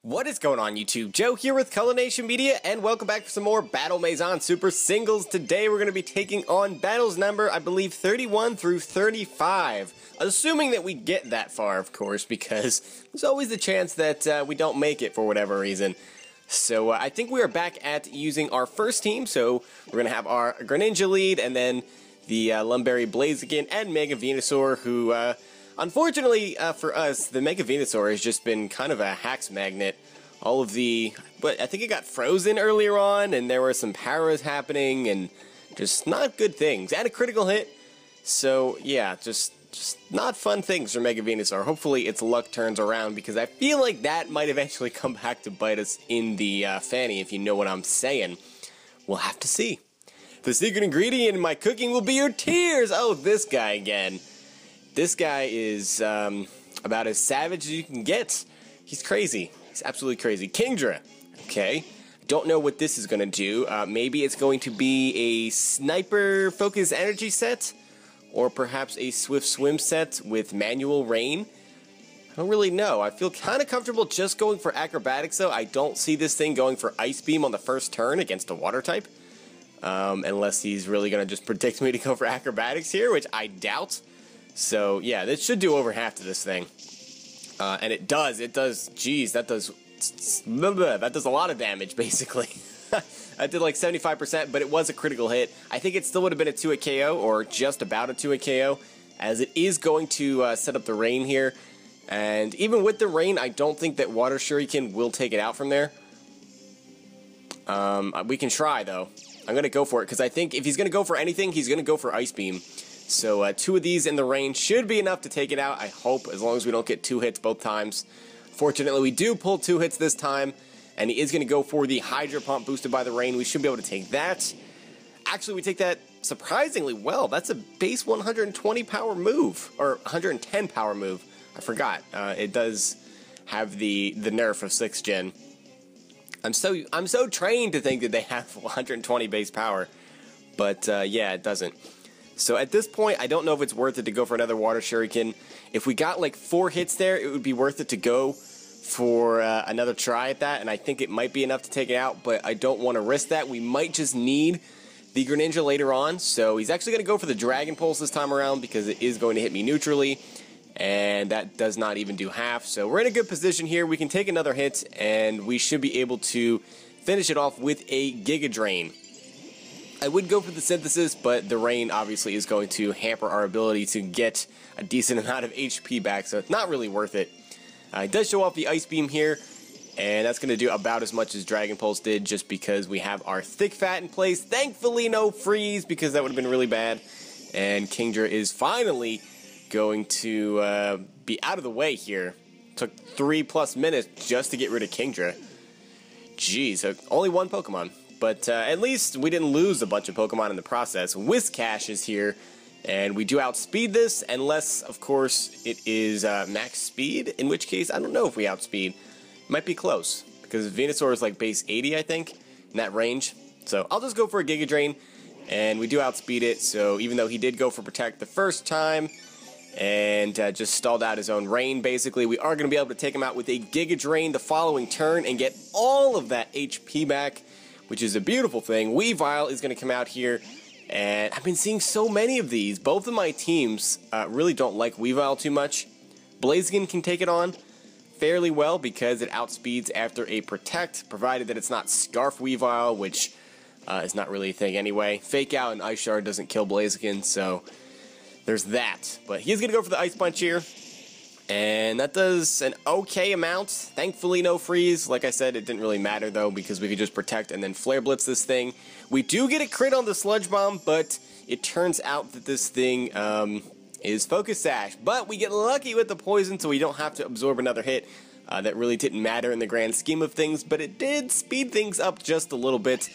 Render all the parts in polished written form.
What is going on, YouTube? Joe here with Culination Media, and welcome back for some more Battle Maison Super Singles. Today we're going to be taking on battles number, I believe, 31 through 35. Assuming that we get that far, of course, because there's always the chance that we don't make it for whatever reason. So I think we are back at using our first team, so we're going to have our Greninja lead, and then the Lumberry Blaziken and Mega Venusaur, who... unfortunately, for us, the Mega Venusaur has just been kind of a hacks magnet. But I think it got frozen earlier on, and there were some paras happening, and just not good things. And a critical hit, so yeah, just not fun things for Mega Venusaur. Hopefully its luck turns around, because I feel like that might eventually come back to bite us in the fanny, if you know what I'm saying. We'll have to see. The secret ingredient in my cooking will be your tears! Oh, this guy again. This guy is about as savage as you can get. He's crazy. He's absolutely crazy. Kingdra. Okay. Don't know what this is going to do. Maybe it's going to be a sniper focus energy set, or perhaps a swift swim set with manual rain. I don't really know. I feel kind of comfortable just going for acrobatics, though. I don't see this thing going for ice beam on the first turn against a water type. Unless he's really going to just predict me to go for acrobatics here, which I doubt. So, yeah, this should do over half to this thing. And it does, geez, that does a lot of damage, basically. I did like 75%, but it was a critical hit. I think it still would have been a 2-hit KO, or just about a 2-hit KO, as it is going to set up the rain here. And even with the rain, I don't think that Water Shuriken will take it out from there. We can try, though. I'm going to go for it, because I think if he's going to go for anything, he's going to go for Ice Beam. So 2 of these in the rain should be enough to take it out, I hope, as long as we don't get 2 hits both times. Fortunately, we do pull 2 hits this time, and he is going to go for the Hydro Pump boosted by the rain. We should be able to take that. Actually, we take that surprisingly well. That's a base 120 power move, or 110 power move. I forgot. It does have the nerf of 6th gen. I'm so trained to think that they have 120 base power, but yeah, it doesn't. So at this point, I don't know if it's worth it to go for another Water Shuriken. If we got like 4 hits there, it would be worth it to go for another try at that, and I think it might be enough to take it out, but I don't want to risk that. We might just need the Greninja later on, so he's actually going to go for the Dragon Pulse this time around, because it is going to hit me neutrally, and that does not even do half. So we're in a good position here. We can take another hit, and we should be able to finish it off with a Giga Drain. I would go for the Synthesis, but the rain obviously is going to hamper our ability to get a decent amount of HP back, so it's not really worth it. It does show off the Ice Beam here, and that's going to do about as much as Dragon Pulse did, just because we have our Thick Fat in place. Thankfully, no Freeze, because that would have been really bad. And Kingdra is finally going to be out of the way here. Took 3+ minutes just to get rid of Kingdra. Jeez, so only one Pokemon. But at least we didn't lose a bunch of Pokemon in the process. Whiscash is here, and we do outspeed this, unless, of course, it is max speed, in which case, I don't know if we outspeed. Might be close, because Venusaur is like base 80, I think, in that range. So I'll just go for a Giga Drain, and we do outspeed it, so even though he did go for Protect the first time, and just stalled out his own rain, basically, we are going to be able to take him out with a Giga Drain the following turn, and get all of that HP back, which is a beautiful thing. Weavile is going to come out here, and I've been seeing so many of these. Both of my teams really don't like Weavile too much. Blaziken can take it on fairly well because it outspeeds after a Protect, provided that it's not Scarf Weavile, which is not really a thing anyway. Fake Out and Ice Shard doesn't kill Blaziken, so there's that. But he's going to go for the Ice Punch here. And that does an okay amount. Thankfully, no freeze. Like I said, it didn't really matter, though, because we could just protect and then Flare Blitz this thing. We do get a crit on the Sludge Bomb, but it turns out that this thing is Focus Sash. But we get lucky with the poison, so we don't have to absorb another hit. That really didn't matter in the grand scheme of things, but it did speed things up just a little bit,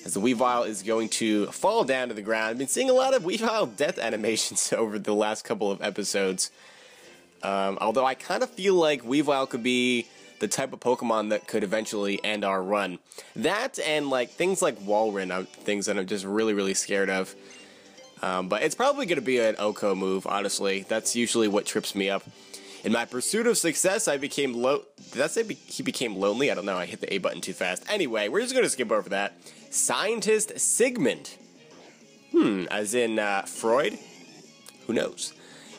as the Weavile is going to fall down to the ground. I've been seeing a lot of Weavile death animations over the last couple of episodes. Although I kind of feel like Weavile could be the type of Pokemon that could eventually end our run. That and like things like Walrein are things that I'm just really scared of. But it's probably going to be an Oko move, honestly. That's usually what trips me up. In my pursuit of success, I became Did I say he became lonely? I don't know. I hit the A button too fast. Anyway, we're just going to skip over that. Scientist Sigmund. As in Freud? Who knows?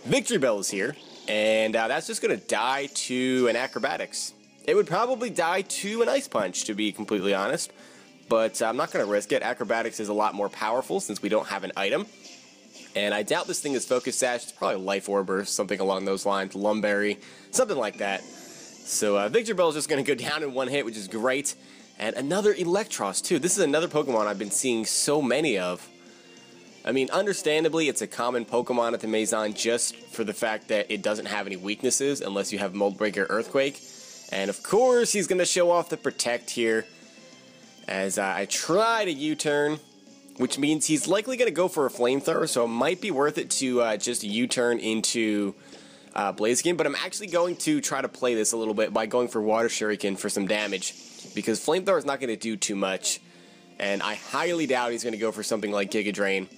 Victreebel is here, and that's just going to die to an Acrobatics. It would probably die to an Ice Punch, to be completely honest, but I'm not going to risk it. Acrobatics is a lot more powerful since we don't have an item, and I doubt this thing is Focus Sash. It's probably Life Orb or something along those lines, Lumberry, something like that. So Victreebel is just going to go down in one hit, which is great, and another Eelektross, too. This is another Pokemon I've been seeing so many of. I mean, understandably, it's a common Pokemon at the Maison just for the fact that it doesn't have any weaknesses unless you have Mold Breaker Earthquake. And of course, he's going to show off the Protect here as I try to U-turn, which means he's likely going to go for a Flamethrower, so it might be worth it to just U-turn into Blaziken. But I'm actually going to try to play this a little bit by going for Water Shuriken for some damage, because Flamethrower is not going to do too much, and I highly doubt he's going to go for something like Giga Drain.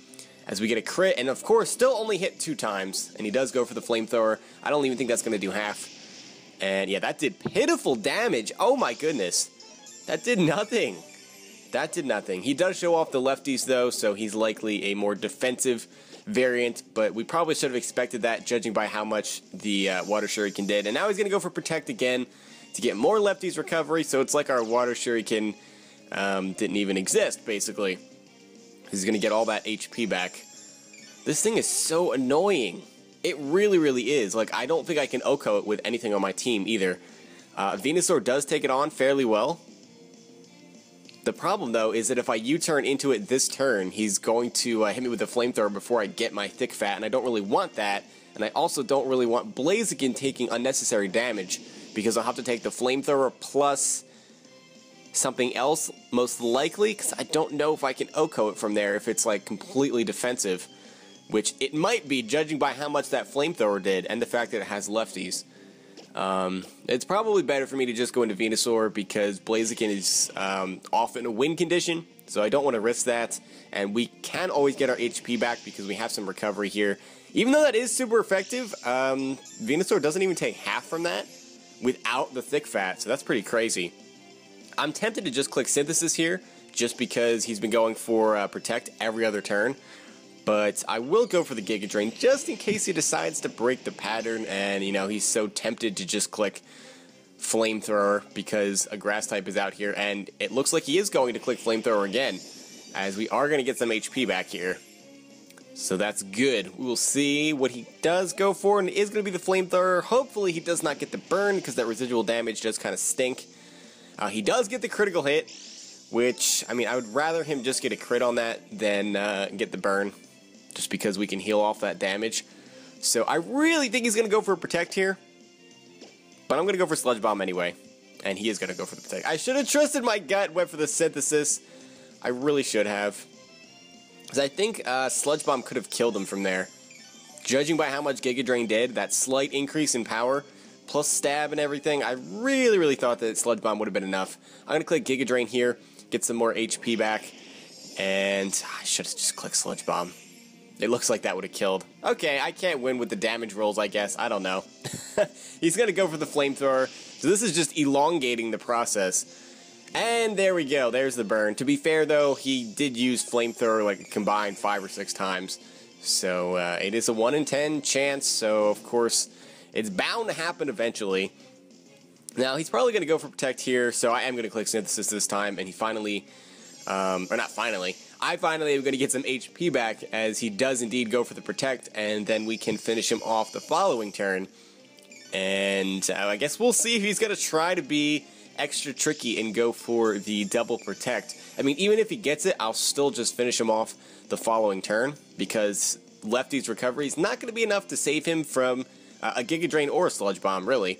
As we get a crit, and of course, still only hit 2 times, and he does go for the Flamethrower. I don't even think that's going to do half. And yeah, that did pitiful damage. Oh my goodness. That did nothing. That did nothing. He does show off the lefties, though, so he's likely a more defensive variant, but we probably should have expected that, judging by how much the Water Shuriken did. And now he's going to go for Protect again to get more lefties recovery, so it's like our Water Shuriken didn't even exist, basically. He's going to get all that HP back. This thing is so annoying. It really, really is. Like, I don't think I can OHKO it with anything on my team either. Venusaur does take it on fairly well. The problem, though, is that if I U-turn into it this turn, he's going to hit me with a Flamethrower before I get my Thick Fat, and I don't really want that. And I also don't really want Blaziken taking unnecessary damage, because I'll have to take the Flamethrower plus something else, most likely, because I don't know if I can OHKO it from there if it's like completely defensive, which it might be, judging by how much that Flamethrower did and the fact that it has lefties. It's probably better for me to just go into Venusaur because Blaziken is off in a win condition, so I don't want to risk that, and we can always get our HP back because we have some recovery here. Even though that is super effective, Venusaur doesn't even take half from that without the Thick Fat, so that's pretty crazy. I'm tempted to just click Synthesis here, just because he's been going for Protect every other turn. But I will go for the Giga Drain, just in case he decides to break the pattern, and, you know, he's so tempted to just click Flamethrower, because a Grass type is out here, and it looks like he is going to click Flamethrower again, as we are going to get some HP back here. So that's good. We will see what he does go for, and it is going to be the Flamethrower. Hopefully he does not get the burn, because that residual damage does kind of stink. He does get the critical hit, which, I mean, I would rather him just get a crit on that than get the burn, just because we can heal off that damage. So I really think he's going to go for a Protect here, but I'm going to go for Sludge Bomb anyway, and he is going to go for the Protect. I should have trusted my gut, went for the Synthesis. I really should have, because I think Sludge Bomb could have killed him from there. Judging by how much Giga Drain did, that slight increase in power, plus stab and everything, I really, really thought that Sludge Bomb would have been enough. I'm going to click Giga Drain here, get some more HP back, and I should have just clicked Sludge Bomb. It looks like that would have killed. Okay, I can't win with the damage rolls, I guess. I don't know. He's going to go for the Flamethrower, so this is just elongating the process. And there we go, there's the burn. To be fair, though, he did use Flamethrower like combined 5 or 6 times. So it is a 1 in 10 chance, so of course it's bound to happen eventually. Now, he's probably going to go for Protect here, so I am going to click Synthesis this time, and he finally, or not finally, I finally am going to get some HP back, as he does indeed go for the Protect, and then we can finish him off the following turn. And I guess we'll see if he's going to try to be extra tricky and go for the double Protect. I mean, even if he gets it, I'll still just finish him off the following turn, because Lefty's recovery is not going to be enough to save him from a Giga Drain or a Sludge Bomb, really.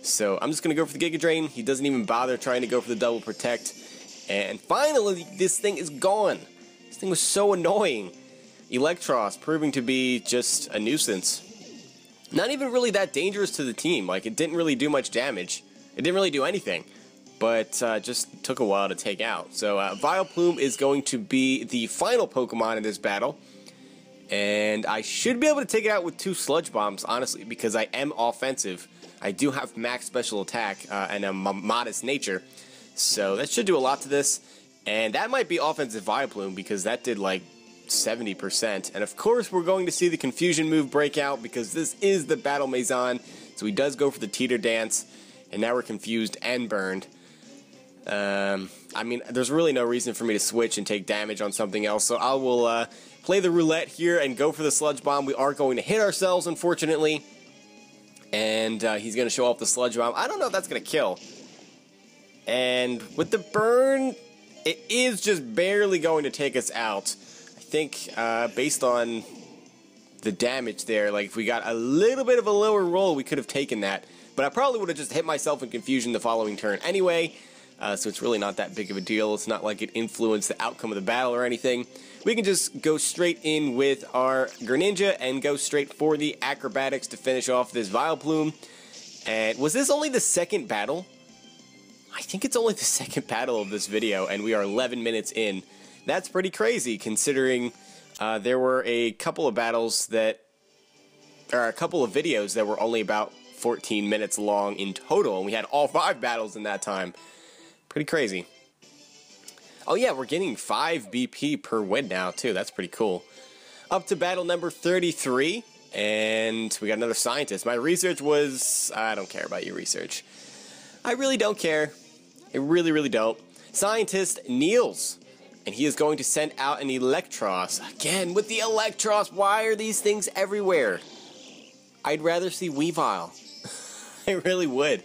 So I'm just going to go for the Giga Drain. He doesn't even bother trying to go for the double Protect. And finally, this thing is gone. This thing was so annoying. Eelektross proving to be just a nuisance. Not even really that dangerous to the team. Like, it didn't really do much damage. It didn't really do anything. But just took a while to take out. So Vileplume is going to be the final Pokemon in this battle. And I should be able to take it out with 2 Sludge Bombs, honestly, because I am offensive. I do have max special attack and a modest nature. So that should do a lot to this. And that might be offensive Vileplume, because that did like 70%. And of course, we're going to see the confusion move break out, because this is the Battle Maison. So he does go for the Teeter Dance. And now we're confused and burned. I mean, there's really no reason for me to switch and take damage on something else. So I will play the roulette here and go for the Sludge Bomb. We are going to hit ourselves, unfortunately. And he's going to show off the Sludge Bomb. I don't know if that's going to kill. And with the burn, it is just barely going to take us out. I think based on the damage there, like if we got a little bit of a lower roll, we could have taken that. But I probably would have just hit myself in confusion the following turn anyway. So it's really not that big of a deal. It's not like it influenced the outcome of the battle or anything. We can just go straight in with our Greninja and go straight for the acrobatics to finish off this Vileplume. And was this only the second battle? I think it's only the second battle of this video, and we are 11 minutes in. That's pretty crazy, considering there were a couple of battles that, or a couple of videos that were only about 14 minutes long in total, and we had all 5 battles in that time. Pretty crazy. Oh yeah, we're getting 5 BP per win now, too. That's pretty cool. Up to battle number 33, and we got another scientist. My research was... I don't care about your research. I really don't care. I really, really don't. Scientist Niels. And he is going to send out an Eelektross. Again, with the Eelektross, why are these things everywhere? I'd rather see Weavile. I really would.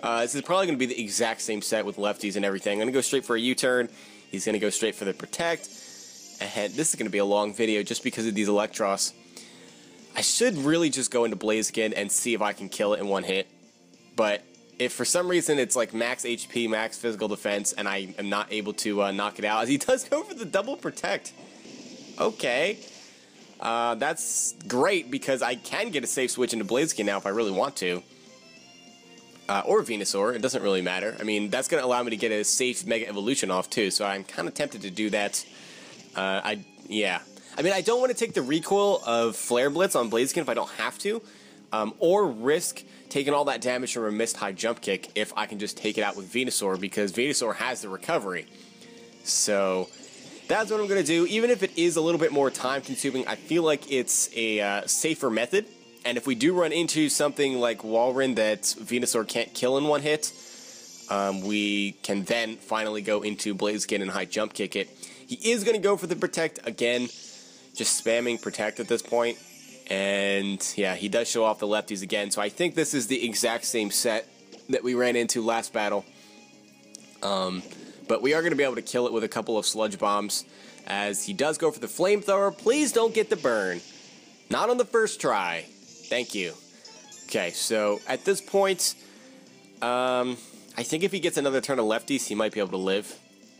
This is probably going to be the exact same set with lefties and everything. I'm going to go straight for a U-turn. He's going to go straight for the Protect. And this is going to be a long video just because of these Eelektross. I should really just go into Blaziken and see if I can kill it in one hit. But if for some reason it's like max HP, max physical defense, and I am not able to knock it out, as he does go for the double Protect. Okay. That's great because I can get a safe switch into Blaziken now if I really want to. Or Venusaur, it doesn't really matter. I mean, that's going to allow me to get a safe Mega Evolution off, too, so I'm kind of tempted to do that. Yeah. I mean, I don't want to take the recoil of Flare Blitz on Blaziken if I don't have to, or risk taking all that damage from a missed high jump kick if I can just take it out with Venusaur, because Venusaur has the recovery. So, that's what I'm going to do. Even if it is a little bit more time-consuming, I feel like it's a safer method. And if we do run into something like Walrein that Venusaur can't kill in one hit, we can then finally go into Blaziken and high jump kick it. He is going to go for the Protect again, just spamming Protect at this point. And yeah, he does show off the lefties again. So I think this is the exact same set that we ran into last battle. But we are going to be able to kill it with a couple of Sludge Bombs, as he does go for the Flamethrower. Please don't get the burn. Not on the first try. Thank you. Okay, so at this point, I think if he gets another turn of lefties, he might be able to live.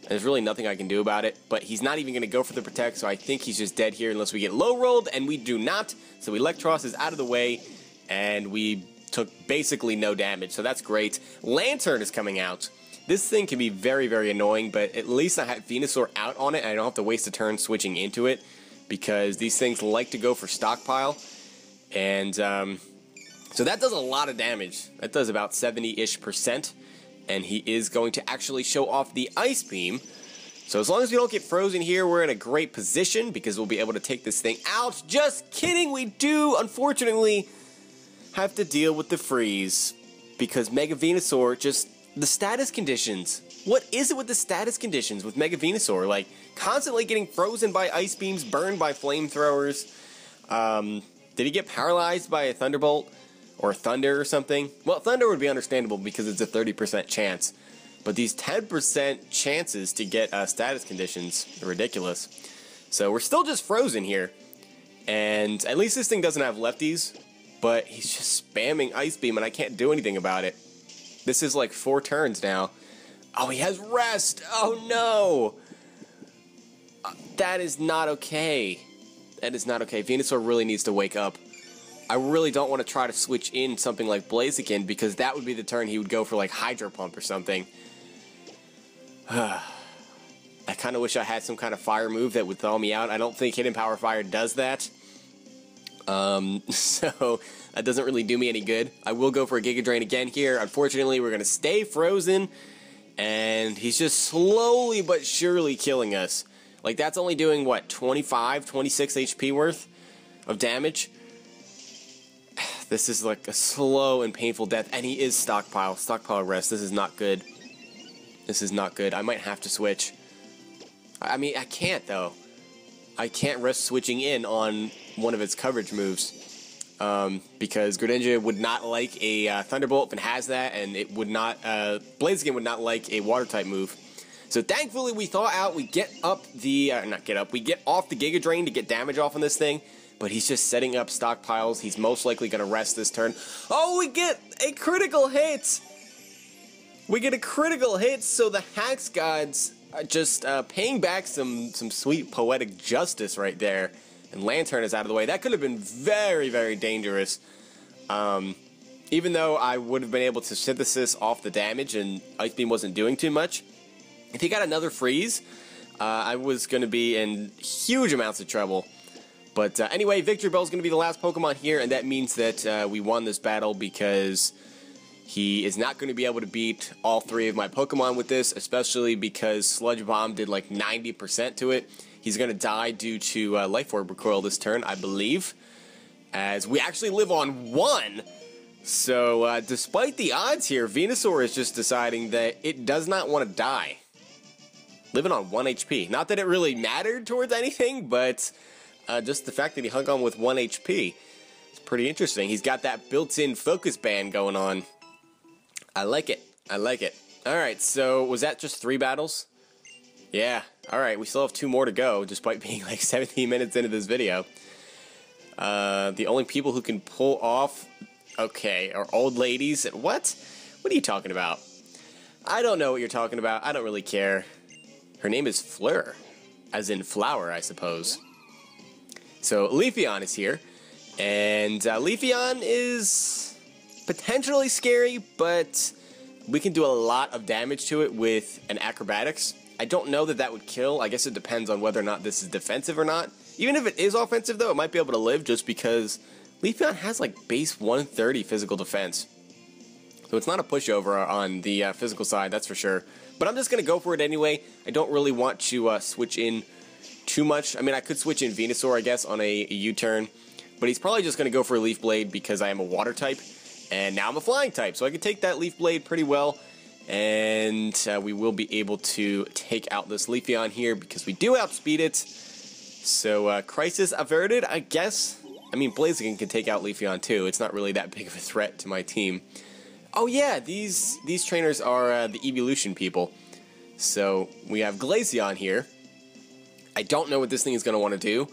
There's really nothing I can do about it, but he's not even going to go for the Protect, so I think he's just dead here unless we get low-rolled, and we do not. So Eelektross is out of the way, and we took basically no damage, so that's great. Lanturn is coming out. This thing can be very, very annoying, but at least I have Venusaur out on it, and I don't have to waste a turn switching into it, because these things like to go for Stockpile. And so that does a lot of damage. That does about 70-ish%. And he is going to actually show off the Ice Beam. So as long as we don't get frozen here, we're in a great position because we'll be able to take this thing out. Just kidding, we do, unfortunately, have to deal with the freeze. Because Mega Venusaur, just the status conditions. What is it with the status conditions with Mega Venusaur? Like, constantly getting frozen by Ice Beams, burned by Flamethrowers. Did he get paralyzed by a Thunderbolt or Thunder or something? Well, Thunder would be understandable because it's a 30% chance. But these 10% chances to get status conditions are ridiculous. So we're still just frozen here. And at least this thing doesn't have lefties. But he's just spamming Ice Beam and I can't do anything about it. This is like 4 turns now. Oh, he has Rest! Oh no! That is not okay. That is not okay. Venusaur really needs to wake up. I really don't want to try to switch in something like Blaziken because that would be the turn he would go for like Hydro Pump or something. I kind of wish I had some kind of fire move that would thaw me out. I don't think Hidden Power Fire does that. So that doesn't really do me any good. I will go for a Giga Drain again here. Unfortunately, we're going to stay frozen, and he's just slowly but surely killing us. Like, that's only doing, what, 25, 26 HP worth of damage? This is like a slow and painful death, and he is stockpile rest. This is not good. This is not good. I might have to switch. I mean, I can't, though. I can't risk switching in on one of its coverage moves, because Greninja would not like a Thunderbolt if it has that, and it would not, Blaziken would not like a Water-type move. So thankfully we thaw out, we get up the, we get off the Giga Drain to get damage off on this thing, but he's just setting up stockpiles. He's most likely going to rest this turn. Oh, we get a critical hit! We get a critical hit, so the Hax Gods are just paying back some sweet poetic justice right there. And Lanturn is out of the way. That could have been very, very dangerous. Even though I would have been able to synthesis off the damage and Ice Beam wasn't doing too much, if he got another freeze, I was going to be in huge amounts of trouble. But anyway, Victreebel is going to be the last Pokemon here, and that means that we won this battle because he is not going to be able to beat all three of my Pokemon with this, especially because Sludge Bomb did like 90% to it. He's going to die due to Life Orb Recoil this turn, I believe, as we actually live on 1. So despite the odds here, Venusaur is just deciding that it does not want to die. Living on 1 HP. Not that it really mattered towards anything, but just the fact that he hung on with 1 HP. It's pretty interesting. He's got that built-in focus band going on. I like it. I like it. Alright, so was that just 3 battles? Yeah. Alright, we still have 2 more to go, despite being like 17 minutes into this video. The only people who can pull off... Okay, are old ladies. What? What are you talking about? I don't know what you're talking about. I don't really care. Her name is Fleur, as in flower, I suppose. So Leafeon is here, and Leafeon is potentially scary, but we can do a lot of damage to it with an Acrobatics. I don't know that that would kill. I guess it depends on whether or not this is defensive or not. Even if it is offensive, though, it might be able to live just because Leafeon has like base 130 physical defense. So it's not a pushover on the physical side, that's for sure. But I'm just going to go for it anyway. I don't really want to switch in too much. I mean, I could switch in Venusaur, I guess, on a U-turn. But he's probably just going to go for a Leaf Blade because I am a Water type. And now I'm a Flying type. So I can take that Leaf Blade pretty well. And we will be able to take out this Leafeon here because we do outspeed it. So crisis averted, I guess. I mean, Blaziken can take out Leafeon too. It's not really that big of a threat to my team. Oh yeah, these trainers are the evolution people. So we have Glaceon here. I don't know what this thing is going to want to do.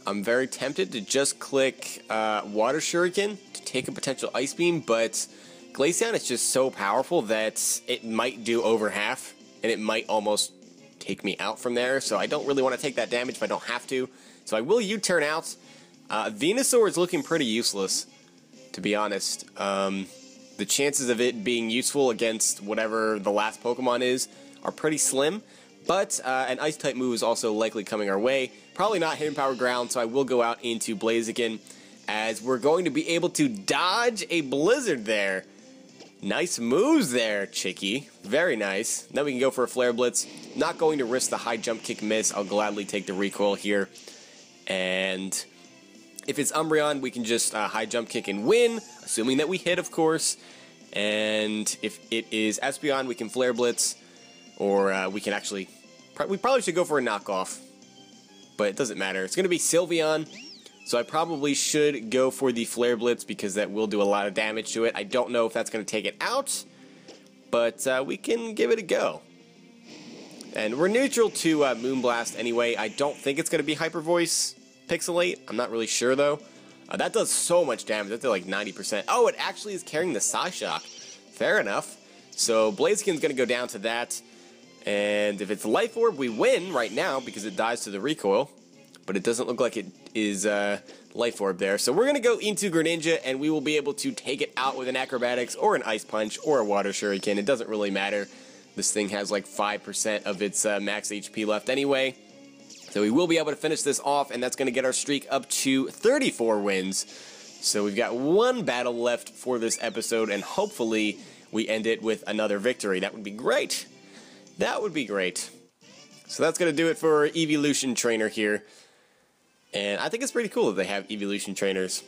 I'm very tempted to just click Water Shuriken to take a potential Ice Beam, but Glaceon is just so powerful that it might do over half, and it might almost take me out from there. So I don't really want to take that damage if I don't have to. So I will U-turn out. Venusaur is looking pretty useless, to be honest. The chances of it being useful against whatever the last Pokemon is are pretty slim, but an Ice-type move is also likely coming our way. Probably not Hidden Power Ground, so I will go out into Blaziken, as we're going to be able to dodge a Blizzard there. Nice moves there, Chicky. Very nice. Then we can go for a Flare Blitz. Not going to risk the high jump kick miss. I'll gladly take the recoil here. And if it's Umbreon, we can just high jump kick and win, assuming that we hit, of course. And if it is Espeon, we can Flare Blitz, or we can actually... We probably should go for a knockoff, but it doesn't matter. It's going to be Sylveon, so I probably should go for the Flare Blitz because that will do a lot of damage to it. I don't know if that's going to take it out, but we can give it a go. And we're neutral to Moonblast anyway. I don't think it's going to be Hyper Voice Pixelate. I'm not really sure, though. That does so much damage. That did like 90%. Oh, it actually is carrying the Psyshock. Fair enough. So Blaziken's going to go down to that. And if it's Life Orb, we win right now because it dies to the recoil. But it doesn't look like it is Life Orb there. So we're going to go into Greninja, and we will be able to take it out with an Acrobatics or an Ice Punch or a Water Shuriken. It doesn't really matter. This thing has like 5% of its max HP left anyway. So we will be able to finish this off, and that's going to get our streak up to 34 wins. So we've got one battle left for this episode, and hopefully we end it with another victory. That would be great. That would be great. So that's going to do it for Evolution Trainer here. And I think it's pretty cool that they have Evolution Trainers.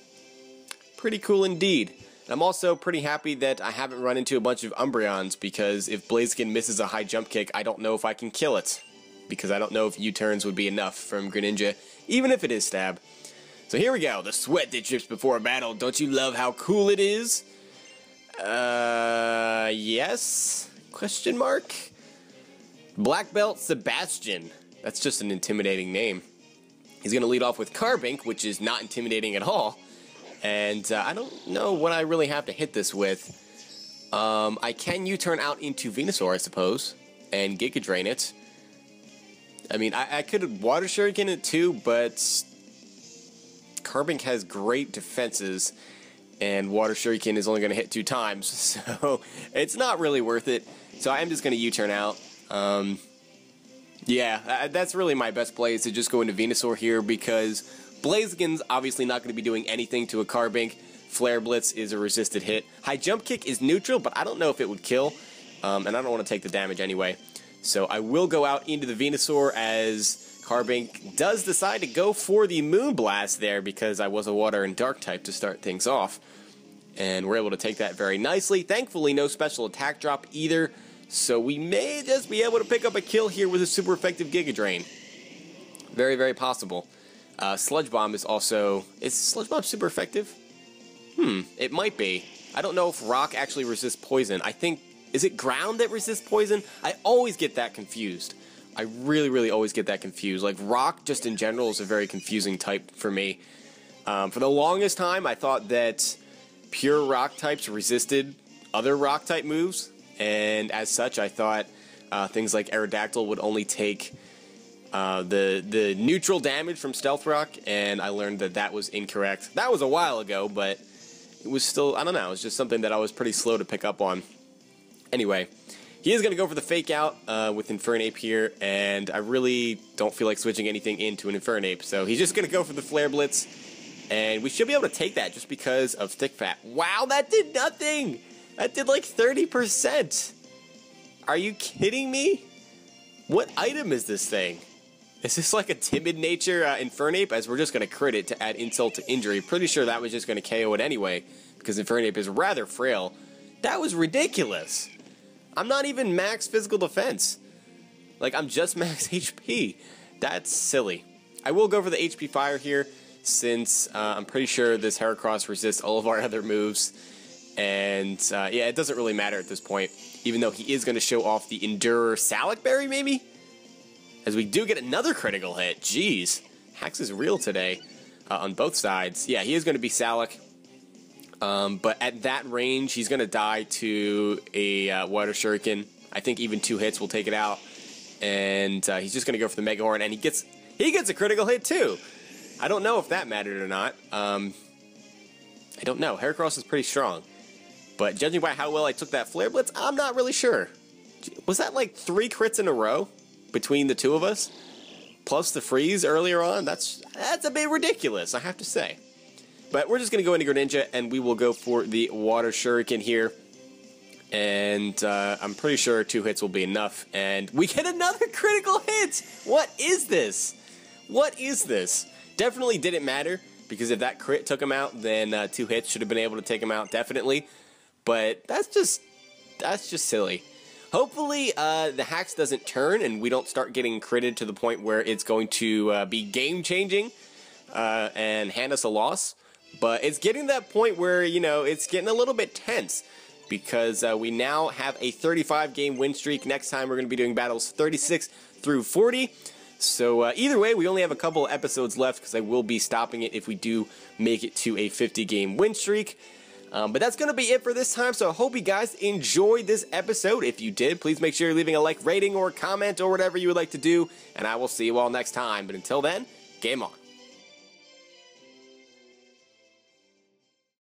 Pretty cool indeed. And I'm also pretty happy that I haven't run into a bunch of Umbreons, because if Blaziken misses a high jump kick, I don't know if I can kill it. Because I don't know if U-turns would be enough from Greninja, even if it is stab. So here we go, the sweat that drips before a battle. Don't you love how cool it is? Yes? Question mark? Black Belt Sebastian. That's just an intimidating name. He's going to lead off with Carbink, which is not intimidating at all. And I don't know what I really have to hit this with. I can U-turn out into Venusaur, I suppose, and Giga Drain it. I mean, I could Water Shuriken it too, but Carbink has great defenses, and Water Shuriken is only going to hit 2 times, so it's not really worth it. So I am just going to U-turn out. Yeah, that's really my best play, is to just go into Venusaur here, because Blaziken's obviously not going to be doing anything to a Carbink. Flare Blitz is a resisted hit. High Jump Kick is neutral, but I don't know if it would kill, and I don't want to take the damage anyway. So I will go out into the Venusaur, as Carbink does decide to go for the Moonblast there, because I was a Water and Dark type to start things off. And we're able to take that very nicely. Thankfully, no special attack drop either, so we may just be able to pick up a kill here with a super effective Giga Drain. Very, very possible. Sludge Bomb is also... Is Sludge Bomb super effective? It might be. I don't know if Rock actually resists poison. I think... Is it Ground that resists poison? I always get that confused. I really, really always get that confused. Like, Rock, just in general, is a very confusing type for me. For the longest time, I thought that pure Rock types resisted other Rock type moves, and as such, I thought things like Aerodactyl would only take the neutral damage from Stealth Rock, and I learned that that was incorrect. That was a while ago, but it was still, I don't know, it was just something that I was pretty slow to pick up on. Anyway, he is going to go for the Fake Out with Infernape here, and I really don't feel like switching anything into an Infernape, so he's just going to go for the Flare Blitz, and we should be able to take that just because of Thick Fat. Wow, that did nothing! That did like 30%! Are you kidding me? What item is this thing? Is this like a Timid Nature Infernape, as we're just going to crit it to add insult to injury? Pretty sure that was just going to KO it anyway, because Infernape is rather frail. That was ridiculous! I'm not even max physical defense. Like, I'm just max HP. That's silly. I will go for the HP Fire here, since I'm pretty sure this Heracross resists all of our other moves. And, yeah, it doesn't really matter at this point, even though he is going to show off the Endurer Salac Berry, maybe? As we do get another critical hit. Jeez. Hax is real today on both sides. Yeah, he is going to be Salac. But at that range, he's going to die to a Water Shuriken. I think even 2 hits will take it out. And he's just going to go for the Mega Horn, and he gets a critical hit too. I don't know if that mattered or not. I don't know. Heracross is pretty strong. But judging by how well I took that Flare Blitz, I'm not really sure. Was that like 3 crits in a row between the 2 of us? Plus the freeze earlier on? That's a bit ridiculous, I have to say. But we're just going to go into Greninja, and we will go for the Water Shuriken here. And I'm pretty sure 2 hits will be enough. And we get another critical hit! What is this? What is this? Definitely didn't matter, because if that crit took him out, then 2 hits should have been able to take him out, definitely. But that's just silly. Hopefully the Hax doesn't turn, and we don't start getting critted to the point where it's going to be game-changing and hand us a loss. But it's getting to that point where, you know, it's getting a little bit tense, because we now have a 35-game win streak. Next time we're going to be doing battles 36 through 40. So either way, we only have a couple of episodes left, because I will be stopping it if we do make it to a 50-game win streak. But that's going to be it for this time, so I hope you guys enjoyed this episode. If you did, please make sure you're leaving a like, rating, or comment, or whatever you would like to do, and I will see you all next time. But until then, game on.